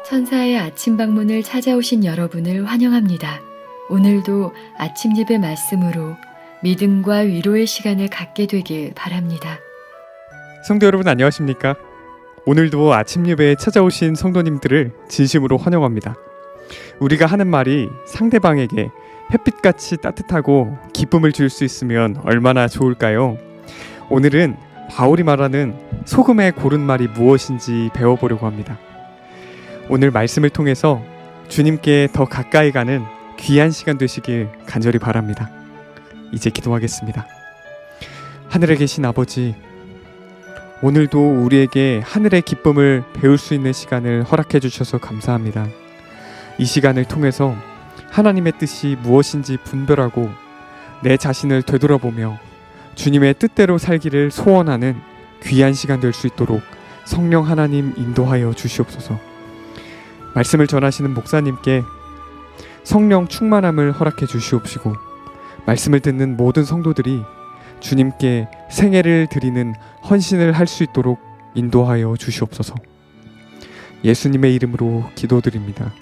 천사의 아침 방문을 찾아오신 여러분을 환영합니다. 오늘도 아침 예배 말씀으로 믿음과 위로의 시간을 갖게 되길 바랍니다. 성도 여러분 안녕하십니까? 오늘도 아침 예배에 찾아오신 성도님들을 진심으로 환영합니다. 우리가 하는 말이 상대방에게 햇빛같이 따뜻하고 기쁨을 줄 수 있으면 얼마나 좋을까요? 오늘은 바울이 말하는 소금의 고른 말이 무엇인지 배워보려고 합니다. 오늘 말씀을 통해서 주님께 더 가까이 가는 귀한 시간 되시길 간절히 바랍니다. 이제 기도하겠습니다. 하늘에 계신 아버지, 오늘도 우리에게 하늘의 기쁨을 배울 수 있는 시간을 허락해 주셔서 감사합니다. 이 시간을 통해서 하나님의 뜻이 무엇인지 분별하고 내 자신을 되돌아보며 주님의 뜻대로 살기를 소원하는 귀한 시간 될 수 있도록 성령 하나님 인도하여 주시옵소서. 말씀을 전하시는 목사님께 성령 충만함을 허락해 주시옵시고 말씀을 듣는 모든 성도들이 주님께 생애를 드리는 헌신을 할 수 있도록 인도하여 주시옵소서. 예수님의 이름으로 기도드립니다.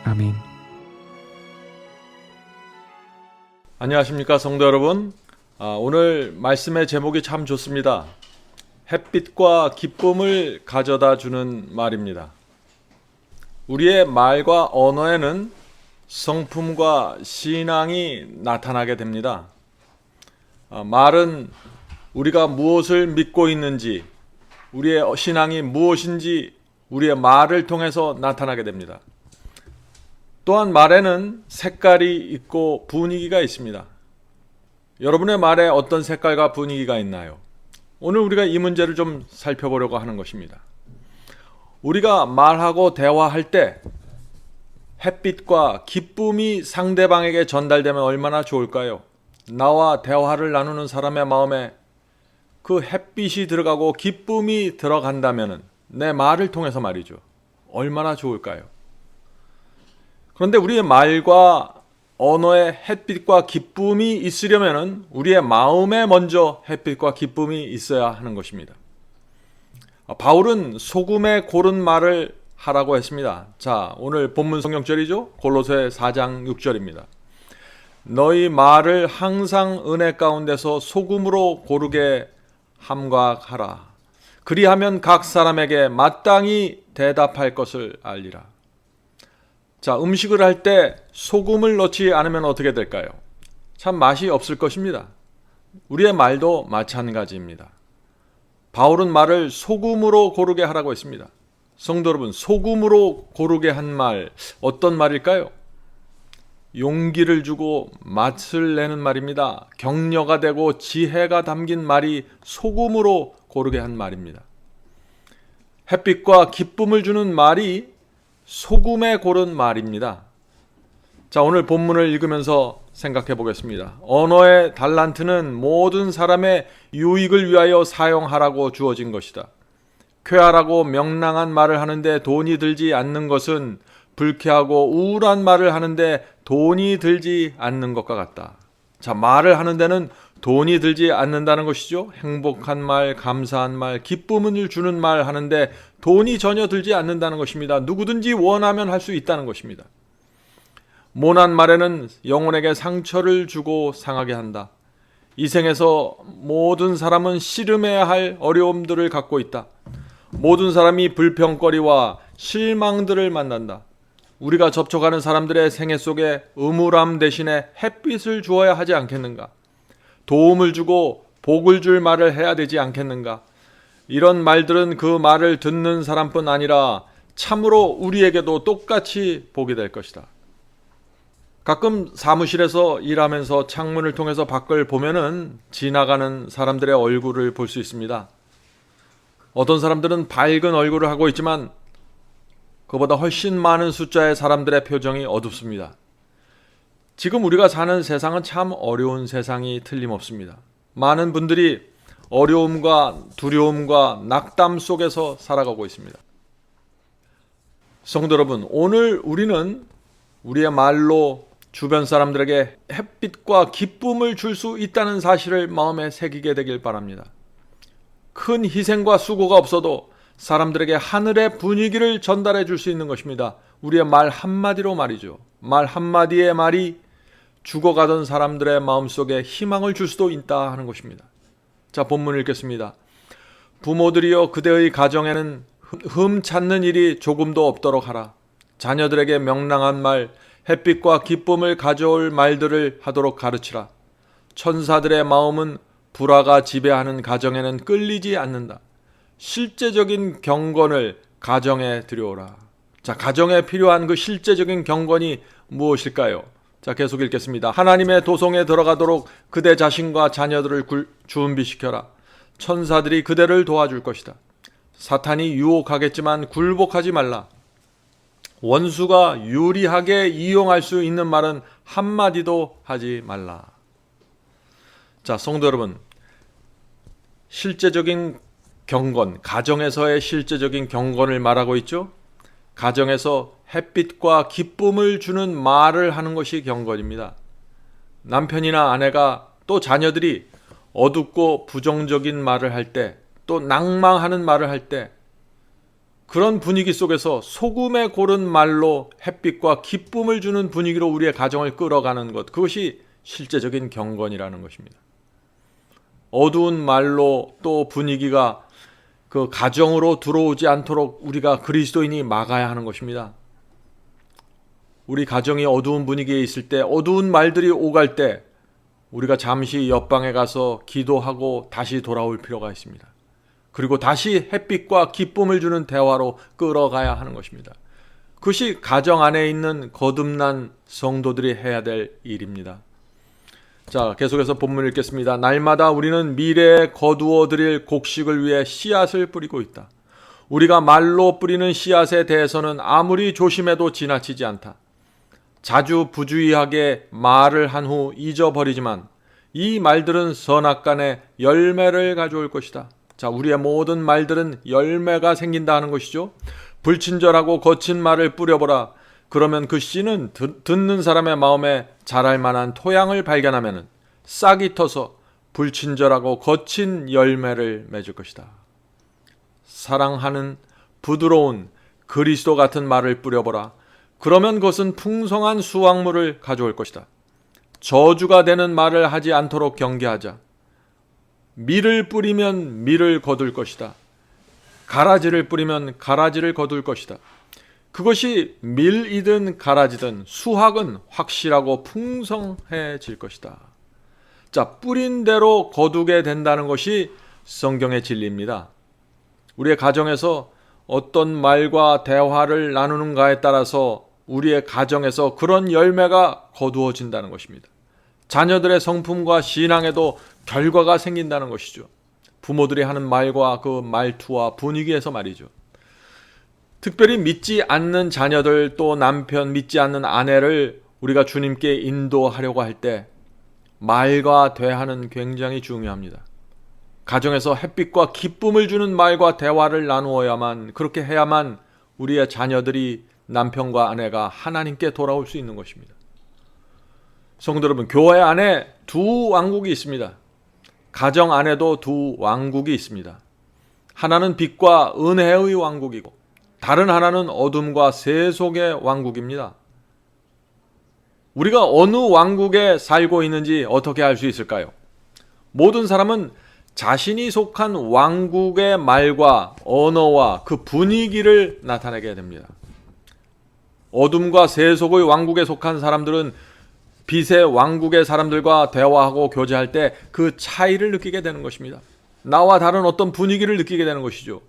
아멘. 안녕하십니까 성도 여러분. 오늘 말씀의 제목이 참 좋습니다. 햇빛과 기쁨을 가져다 주는 말입니다. 우리의 말과 언어에는 성품과 신앙이 나타나게 됩니다. 말은 우리가 무엇을 믿고 있는지, 우리의 신앙이 무엇인지 우리의 말을 통해서 나타나게 됩니다. 또한 말에는 색깔이 있고 분위기가 있습니다. 여러분의 말에 어떤 색깔과 분위기가 있나요? 오늘 우리가 이 문제를 좀 살펴보려고 하는 것입니다. 우리가 말하고 대화할 때 햇빛과 기쁨이 상대방에게 전달되면 얼마나 좋을까요? 나와 대화를 나누는 사람의 마음에 그 햇빛이 들어가고 기쁨이 들어간다면 내 말을 통해서 말이죠. 얼마나 좋을까요? 그런데 우리의 말과 언어에 햇빛과 기쁨이 있으려면 우리의 마음에 먼저 햇빛과 기쁨이 있어야 하는 것입니다. 바울은 소금에 고른 말을 하라고 했습니다. 자, 오늘 본문 성경절이죠. 골로새 4장 6절입니다. 너희 말을 항상 은혜 가운데서 소금으로 고르게 함각하라. 그리하면 각 사람에게 마땅히 대답할 것을 알리라. 자, 음식을 할 때 소금을 넣지 않으면 어떻게 될까요? 참 맛이 없을 것입니다. 우리의 말도 마찬가지입니다. 바울은 말을 소금으로 고르게 하라고 했습니다. 성도 여러분, 소금으로 고르게 한 말, 어떤 말일까요? 용기를 주고 맛을 내는 말입니다. 격려가 되고 지혜가 담긴 말이 소금으로 고르게 한 말입니다. 햇빛과 기쁨을 주는 말이 소금에 고른 말입니다. 자, 오늘 본문을 읽으면서 생각해 보겠습니다. 언어의 달란트는 모든 사람의 유익을 위하여 사용하라고 주어진 것이다. 쾌활하고 명랑한 말을 하는데 돈이 들지 않는 것은 불쾌하고 우울한 말을 하는데 돈이 들지 않는 것과 같다. 자, 말을 하는 데는 돈이 들지 않는다는 것이죠. 행복한 말, 감사한 말, 기쁨을 주는 말 하는데 돈이 전혀 들지 않는다는 것입니다. 누구든지 원하면 할 수 있다는 것입니다. 모난 말에는 영혼에게 상처를 주고 상하게 한다. 이 생에서 모든 사람은 씨름해야 할 어려움들을 갖고 있다. 모든 사람이 불평거리와 실망들을 만난다. 우리가 접촉하는 사람들의 생애 속에 음울함 대신에 햇빛을 주어야 하지 않겠는가? 도움을 주고 복을 줄 말을 해야 되지 않겠는가? 이런 말들은 그 말을 듣는 사람뿐 아니라 참으로 우리에게도 똑같이 복이 될 것이다. 가끔 사무실에서 일하면서 창문을 통해서 밖을 보면은 지나가는 사람들의 얼굴을 볼 수 있습니다. 어떤 사람들은 밝은 얼굴을 하고 있지만 그보다 훨씬 많은 숫자의 사람들의 표정이 어둡습니다. 지금 우리가 사는 세상은 참 어려운 세상이 틀림없습니다. 많은 분들이 어려움과 두려움과 낙담 속에서 살아가고 있습니다. 성도 여러분, 오늘 우리는 우리의 말로 주변 사람들에게 햇빛과 기쁨을 줄 수 있다는 사실을 마음에 새기게 되길 바랍니다. 큰 희생과 수고가 없어도 사람들에게 하늘의 분위기를 전달해 줄 수 있는 것입니다. 우리의 말 한마디로 말이죠. 말 한마디의 말이 죽어가던 사람들의 마음속에 희망을 줄 수도 있다 하는 것입니다. 자, 본문 읽겠습니다. 부모들이여 그대의 가정에는 흠 찾는 일이 조금도 없도록 하라. 자녀들에게 명랑한 말, 햇빛과 기쁨을 가져올 말들을 하도록 가르치라. 천사들의 마음은 불화가 지배하는 가정에는 끌리지 않는다. 실제적인 경건을 가정에 들여오라. 자, 가정에 필요한 그 실제적인 경건이 무엇일까요? 자, 계속 읽겠습니다. 하나님의 도성에 들어가도록 그대 자신과 자녀들을 준비시켜라. 천사들이 그대를 도와줄 것이다. 사탄이 유혹하겠지만 굴복하지 말라. 원수가 유리하게 이용할 수 있는 말은 한마디도 하지 말라. 자, 성도 여러분, 실제적인 경건, 가정에서의 실제적인 경건을 말하고 있죠. 가정에서 햇빛과 기쁨을 주는 말을 하는 것이 경건입니다. 남편이나 아내가 또 자녀들이 어둡고 부정적인 말을 할 때, 또 낭망하는 말을 할 때, 그런 분위기 속에서 소금에 고른 말로 햇빛과 기쁨을 주는 분위기로 우리의 가정을 끌어가는 것, 그것이 실제적인 경건이라는 것입니다. 어두운 말로 또 분위기가 그 가정으로 들어오지 않도록 우리가 그리스도인이 막아야 하는 것입니다. 우리 가정이 어두운 분위기에 있을 때, 어두운 말들이 오갈 때 우리가 잠시 옆방에 가서 기도하고 다시 돌아올 필요가 있습니다. 그리고 다시 햇빛과 기쁨을 주는 대화로 끌어가야 하는 것입니다. 그것이 가정 안에 있는 거듭난 성도들이 해야 될 일입니다. 자, 계속해서 본문을 읽겠습니다. 날마다 우리는 미래에 거두어 드릴 곡식을 위해 씨앗을 뿌리고 있다. 우리가 말로 뿌리는 씨앗에 대해서는 아무리 조심해도 지나치지 않다. 자주 부주의하게 말을 한 후 잊어버리지만 이 말들은 선악간에 열매를 가져올 것이다. 자, 우리의 모든 말들은 열매가 생긴다 하는 것이죠. 불친절하고 거친 말을 뿌려보라. 그러면 그 씨는 듣는 사람의 마음에 자랄 만한 토양을 발견하면 싹이 터서 불친절하고 거친 열매를 맺을 것이다. 사랑하는 부드러운 그리스도 같은 말을 뿌려보라. 그러면 그것은 풍성한 수확물을 가져올 것이다. 저주가 되는 말을 하지 않도록 경계하자. 밀을 뿌리면 밀을 거둘 것이다. 가라지를 뿌리면 가라지를 거둘 것이다. 그것이 밀이든 가라지든 수확은 확실하고 풍성해질 것이다. 자, 뿌린 대로 거두게 된다는 것이 성경의 진리입니다. 우리의 가정에서 어떤 말과 대화를 나누는가에 따라서 우리의 가정에서 그런 열매가 거두어진다는 것입니다. 자녀들의 성품과 신앙에도 결과가 생긴다는 것이죠. 부모들이 하는 말과 그 말투와 분위기에서 말이죠. 특별히 믿지 않는 자녀들, 또 남편, 믿지 않는 아내를 우리가 주님께 인도하려고 할 때 말과 대화는 굉장히 중요합니다. 가정에서 햇빛과 기쁨을 주는 말과 대화를 나누어야만, 그렇게 해야만 우리의 자녀들이, 남편과 아내가 하나님께 돌아올 수 있는 것입니다. 성도 여러분, 교회 안에 두 왕국이 있습니다. 가정 안에도 두 왕국이 있습니다. 하나는 빛과 은혜의 왕국이고 다른 하나는 어둠과 세속의 왕국입니다. 우리가 어느 왕국에 살고 있는지 어떻게 알 수 있을까요? 모든 사람은 자신이 속한 왕국의 말과 언어와 그 분위기를 나타내게 됩니다. 어둠과 세속의 왕국에 속한 사람들은 빛의 왕국의 사람들과 대화하고 교제할 때 그 차이를 느끼게 되는 것입니다. 나와 다른 어떤 분위기를 느끼게 되는 것이죠.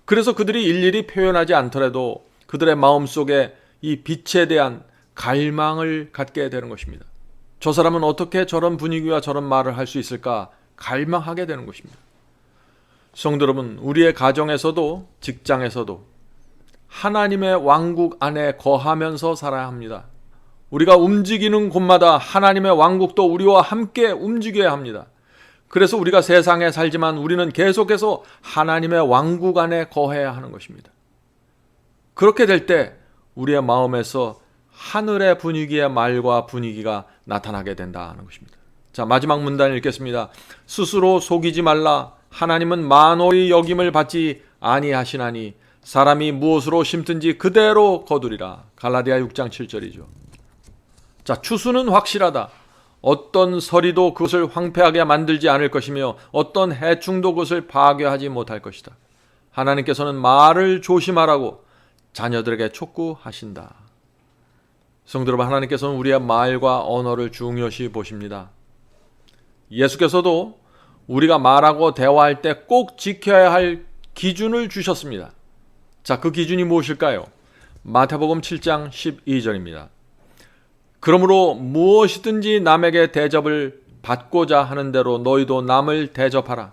그래서 그들이 일일이 표현하지 않더라도 그들의 마음속에 이 빛에 대한 갈망을 갖게 되는 것입니다. 저 사람은 어떻게 저런 분위기와 저런 말을 할 수 있을까 갈망하게 되는 것입니다. 성도 여러분, 우리의 가정에서도 직장에서도 하나님의 왕국 안에 거하면서 살아야 합니다. 우리가 움직이는 곳마다 하나님의 왕국도 우리와 함께 움직여야 합니다. 그래서 우리가 세상에 살지만 우리는 계속해서 하나님의 왕국 안에 거해야 하는 것입니다. 그렇게 될 때 우리의 마음에서 하늘의 분위기의 말과 분위기가 나타나게 된다는 것입니다. 자, 마지막 문단을 읽겠습니다. 스스로 속이지 말라. 하나님은 만홀히 여김을 받지 아니하시나니 사람이 무엇으로 심든지 그대로 거두리라. 갈라디아 6장 7절이죠. 자, 추수는 확실하다. 어떤 서리도 그것을 황폐하게 만들지 않을 것이며 어떤 해충도 그것을 파괴하지 못할 것이다. 하나님께서는 말을 조심하라고 자녀들에게 촉구하신다. 성도 여러분, 하나님께서는 우리의 말과 언어를 중요시 보십니다. 예수께서도 우리가 말하고 대화할 때 꼭 지켜야 할 기준을 주셨습니다. 자, 그 기준이 무엇일까요? 마태복음 7장 12절입니다. 그러므로 무엇이든지 남에게 대접을 받고자 하는 대로 너희도 남을 대접하라.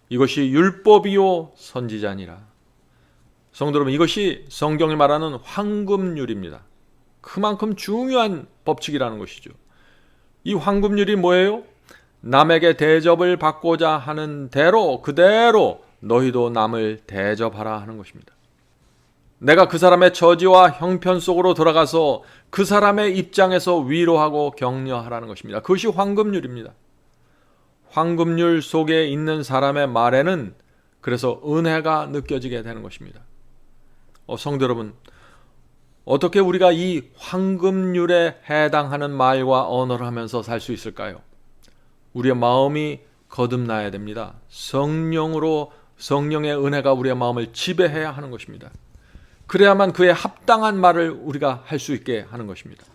이것이 율법이요 선지자니라. 성도 여러분, 이것이 성경이 말하는 황금률입니다. 그만큼 중요한 법칙이라는 것이죠. 이 황금률이 뭐예요? 남에게 대접을 받고자 하는 대로 그대로 너희도 남을 대접하라 하는 것입니다. 내가 그 사람의 처지와 형편 속으로 들어가서 그 사람의 입장에서 위로하고 격려하라는 것입니다. 그것이 황금률입니다. 황금률 속에 있는 사람의 말에는 그래서 은혜가 느껴지게 되는 것입니다. 성도 여러분, 어떻게 우리가 이 황금률에 해당하는 말과 언어를 하면서 살 수 있을까요? 우리의 마음이 거듭나야 됩니다. 성령의 은혜가 우리의 마음을 지배해야 하는 것입니다. 그래야만 그에 합당한 말을 우리가 할 수 있게 하는 것입니다.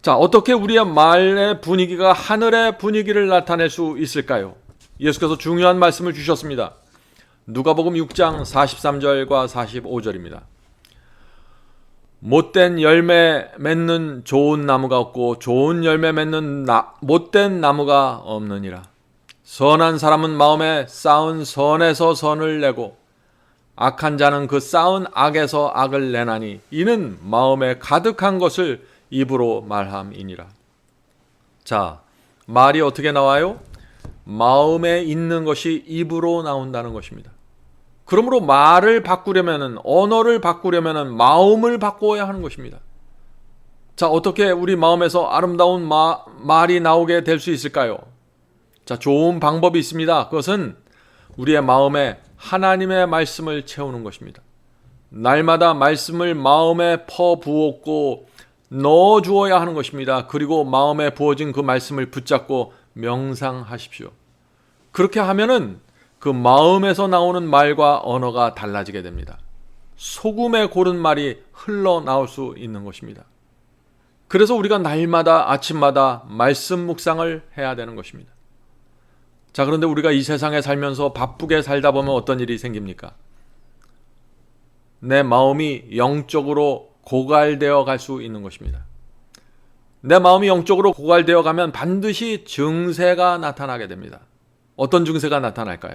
자, 어떻게 우리의 말의 분위기가 하늘의 분위기를 나타낼 수 있을까요? 예수께서 중요한 말씀을 주셨습니다. 누가복음 6장 43절과 45절입니다. 못된 열매 맺는 좋은 나무가 없고 좋은 열매 맺는 못된 나무가 없느니라. 선한 사람은 마음에 쌓은 선에서 선을 내고 악한 자는 그 쌓은 악에서 악을 내나니 이는 마음에 가득한 것을 입으로 말함이니라. 자, 말이 어떻게 나와요? 마음에 있는 것이 입으로 나온다는 것입니다. 그러므로 말을 바꾸려면은, 언어를 바꾸려면은 마음을 바꾸어야 하는 것입니다. 자, 어떻게 우리 마음에서 아름다운 말이 나오게 될 수 있을까요? 자, 좋은 방법이 있습니다. 그것은 우리의 마음에 하나님의 말씀을 채우는 것입니다. 날마다 말씀을 마음에 퍼부었고 넣어 주어야 하는 것입니다. 그리고 마음에 부어진 그 말씀을 붙잡고 명상하십시오. 그렇게 하면은 그 마음에서 나오는 말과 언어가 달라지게 됩니다. 소금에 고른 말이 흘러나올 수 있는 것입니다. 그래서 우리가 날마다 아침마다 말씀 묵상을 해야 되는 것입니다. 자, 그런데 우리가 이 세상에 살면서 바쁘게 살다 보면 어떤 일이 생깁니까? 내 마음이 영적으로 고갈되어 갈 수 있는 것입니다. 내 마음이 영적으로 고갈되어 가면 반드시 증세가 나타나게 됩니다. 어떤 증세가 나타날까요?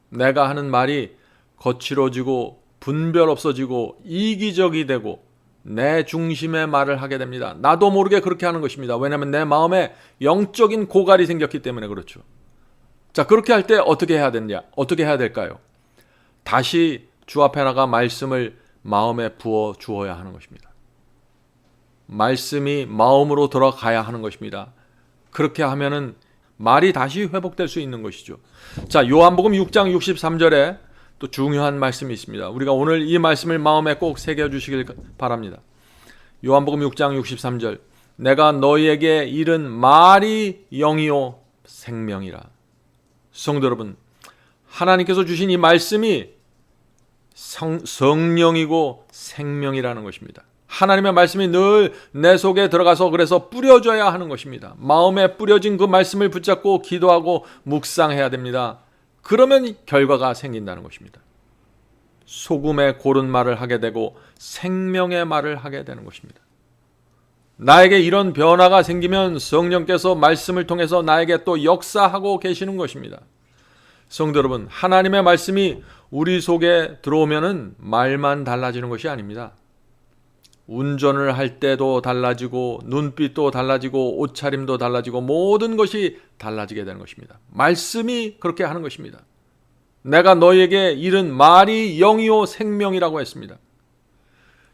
내가 하는 말이 거칠어지고 분별 없어지고 이기적이 되고 내 중심의 말을 하게 됩니다. 나도 모르게 그렇게 하는 것입니다. 왜냐하면 내 마음에 영적인 고갈이 생겼기 때문에 그렇죠. 자, 그렇게 할 때 어떻게 해야 되냐? 어떻게 해야 될까요? 다시 주 앞에 나가 말씀을 마음에 부어 주어야 하는 것입니다. 말씀이 마음으로 들어가야 하는 것입니다. 그렇게 하면은 말이 다시 회복될 수 있는 것이죠. 자, 요한복음 6장 63절에 또 중요한 말씀이 있습니다. 우리가 오늘 이 말씀을 마음에 꼭 새겨주시길 바랍니다. 요한복음 6장 63절, 내가 너희에게 이른 말이 영이요 생명이라. 성도 여러분, 하나님께서 주신 이 말씀이 성령이고 생명이라는 것입니다. 하나님의 말씀이 늘 내 속에 들어가서 그래서 뿌려져야 하는 것입니다. 마음에 뿌려진 그 말씀을 붙잡고 기도하고 묵상해야 됩니다. 그러면 결과가 생긴다는 것입니다. 소금의 고른 말을 하게 되고 생명의 말을 하게 되는 것입니다. 나에게 이런 변화가 생기면 성령께서 말씀을 통해서 나에게 또 역사하고 계시는 것입니다. 성도 여러분, 하나님의 말씀이 우리 속에 들어오면은 말만 달라지는 것이 아닙니다. 운전을 할 때도 달라지고 눈빛도 달라지고 옷차림도 달라지고 모든 것이 달라지게 되는 것입니다. 말씀이 그렇게 하는 것입니다. 내가 너희에게 이른 말이 영이요 생명이라고 했습니다.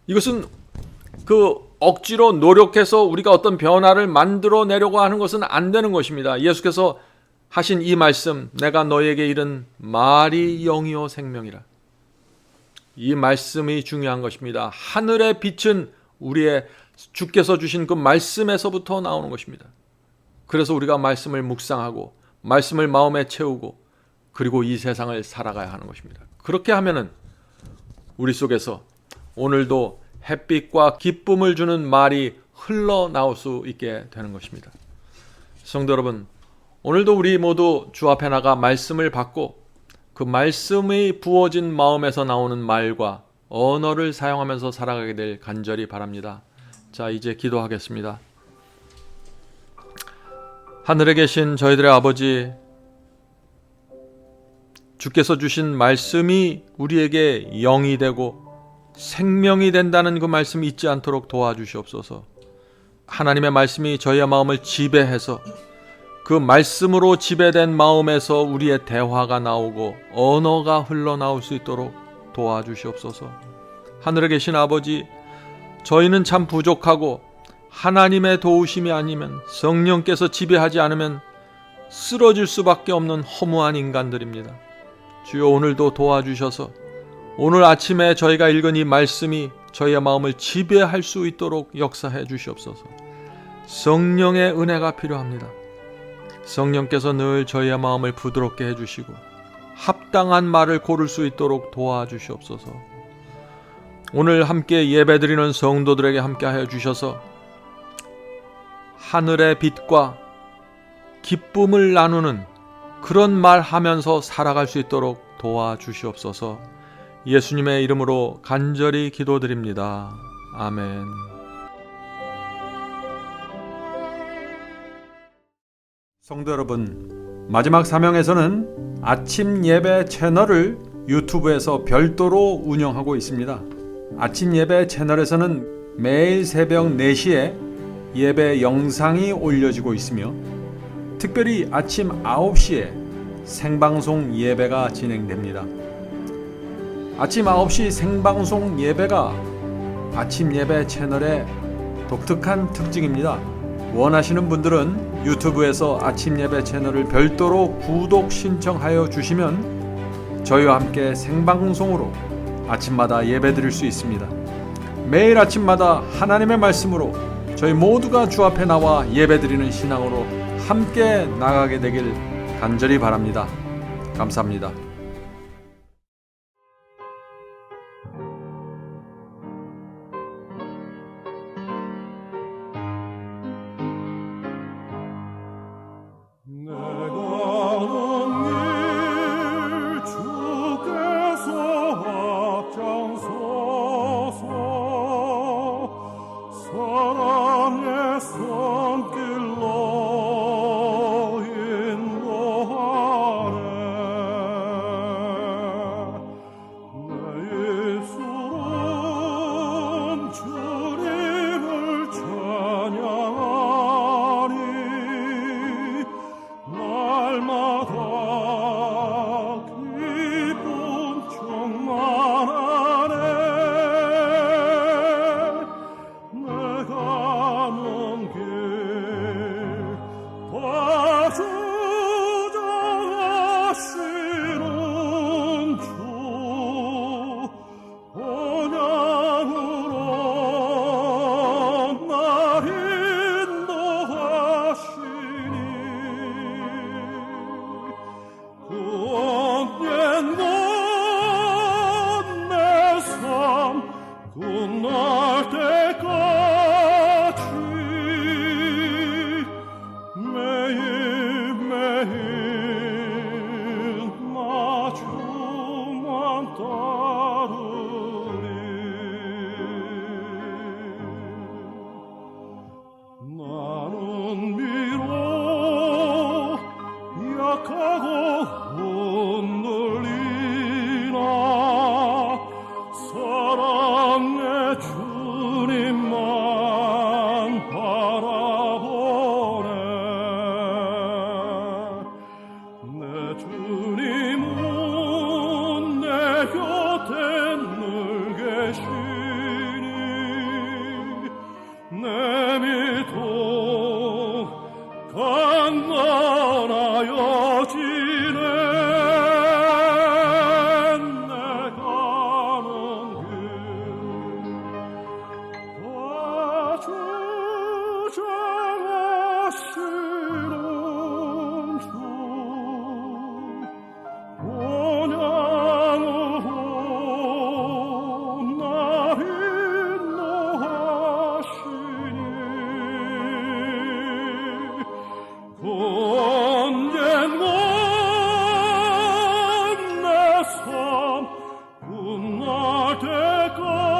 이것은 그 억지로 노력해서 우리가 어떤 변화를 만들어내려고 하는 것은 안 되는 것입니다. 예수께서 하신 이 말씀, 내가 너희에게 이른 말이 영이요 생명이라. 이 말씀이 중요한 것입니다. 하늘의 빛은 우리의 주께서 주신 그 말씀에서부터 나오는 것입니다. 그래서 우리가 말씀을 묵상하고 말씀을 마음에 채우고 그리고 이 세상을 살아가야 하는 것입니다. 그렇게 하면은 우리 속에서 오늘도 햇빛과 기쁨을 주는 말이 흘러나올 수 있게 되는 것입니다. 성도 여러분, 오늘도 우리 모두 주 앞에 나가 말씀을 받고 그 말씀이 부어진 마음에서 나오는 말과 언어를 사용하면서 살아가게 될 간절히 바랍니다. 자, 이제 기도하겠습니다. 하늘에 계신 저희들의 아버지, 주께서 주신 말씀이 우리에게 영이 되고 생명이 된다는 그 말씀 잊지 않도록 도와주시옵소서. 하나님의 말씀이 저희의 마음을 지배해서 그 말씀으로 지배된 마음에서 우리의 대화가 나오고 언어가 흘러나올 수 있도록 도와주시옵소서. 하늘에 계신 아버지, 저희는 참 부족하고 하나님의 도우심이 아니면, 성령께서 지배하지 않으면 쓰러질 수밖에 없는 허무한 인간들입니다. 주여, 오늘도 도와주셔서 오늘 아침에 저희가 읽은 이 말씀이 저희의 마음을 지배할 수 있도록 역사해 주시옵소서. 성령의 은혜가 필요합니다. 성령께서 늘 저희의 마음을 부드럽게 해주시고 합당한 말을 고를 수 있도록 도와주시옵소서. 오늘 함께 예배드리는 성도들에게 함께하여 주셔서 하늘의 빛과 기쁨을 나누는 그런 말 하면서 살아갈 수 있도록 도와주시옵소서. 예수님의 이름으로 간절히 기도드립니다. 아멘. 성도 여러분, 마지막 사명에서는 아침 예배 채널을 유튜브에서 별도로 운영하고 있습니다. 아침 예배 채널에서는 매일 새벽 4시에 예배 영상이 올려지고 있으며 특별히 아침 9시에 생방송 예배가 진행됩니다. 아침 9시 생방송 예배가 아침 예배 채널의 독특한 특징입니다. 원하시는 분들은 유튜브에서 아침 예배 채널을 별도로 구독 신청하여 주시면 저희와 함께 생방송으로 아침마다 예배 드릴 수 있습니다. 매일 아침마다 하나님의 말씀으로 저희 모두가 주 앞에 나와 예배 드리는 신앙으로 함께 나가게 되길 간절히 바랍니다. 감사합니다. 내가 하고